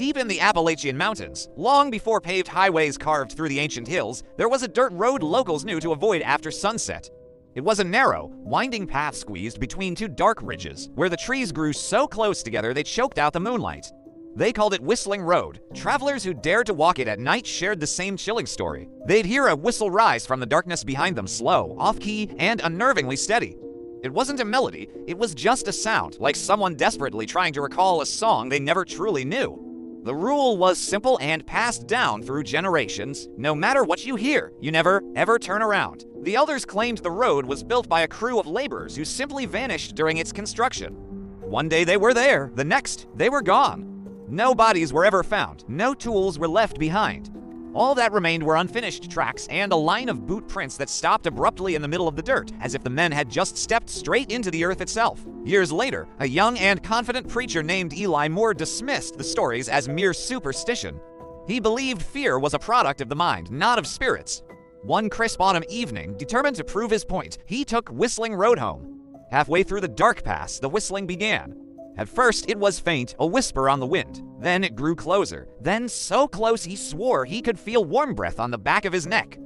Deep in the Appalachian Mountains, long before paved highways carved through the ancient hills, there was a dirt road locals knew to avoid after sunset. It was a narrow, winding path squeezed between two dark ridges, where the trees grew so close together they choked out the moonlight. They called it Whistling Road. Travelers who dared to walk it at night shared the same chilling story. They'd hear a whistle rise from the darkness behind them, slow, off-key, and unnervingly steady. It wasn't a melody, it was just a sound, like someone desperately trying to recall a song they never truly knew. The rule was simple and passed down through generations. No matter what you hear, you never, ever turn around. The elders claimed the road was built by a crew of laborers who simply vanished during its construction. One day they were there, the next, they were gone. No bodies were ever found, no tools were left behind. All that remained were unfinished tracks and a line of boot prints that stopped abruptly in the middle of the dirt, as if the men had just stepped straight into the earth itself. Years later, a young and confident preacher named Eli Moore dismissed the stories as mere superstition. He believed fear was a product of the mind, not of spirits. One crisp autumn evening, determined to prove his point, he took Whistling Road home. Halfway through the dark pass, the whistling began. At first, it was faint, a whisper on the wind. Then it grew closer. Then so close he swore he could feel warm breath on the back of his neck.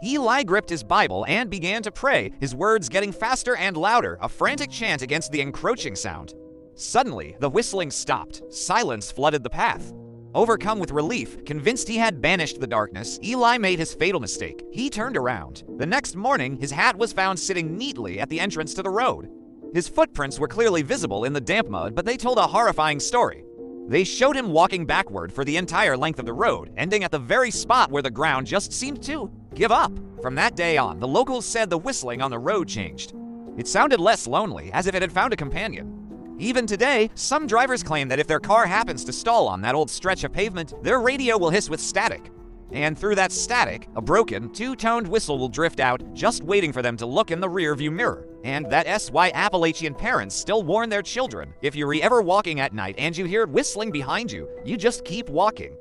Eli gripped his Bible and began to pray, his words getting faster and louder, a frantic chant against the encroaching sound. Suddenly, the whistling stopped. Silence flooded the path. Overcome with relief, convinced he had banished the darkness, Eli made his fatal mistake. He turned around. The next morning, his hat was found sitting neatly at the entrance to the road. His footprints were clearly visible in the damp mud, but they told a horrifying story. They showed him walking backward for the entire length of the road, ending at the very spot where the ground just seemed to give up. From that day on, the locals said the whistling on the road changed. It sounded less lonely, as if it had found a companion. Even today, some drivers claim that if their car happens to stall on that old stretch of pavement, their radio will hiss with static. And through that static, a broken, two-toned whistle will drift out, just waiting for them to look in the rear-view mirror. And that's why Appalachian parents still warn their children, if you're ever walking at night and you hear it whistling behind you, you just keep walking.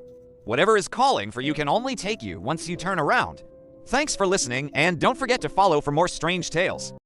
Whatever is calling for you can only take you once you turn around. Thanks for listening, and don't forget to follow for more strange tales.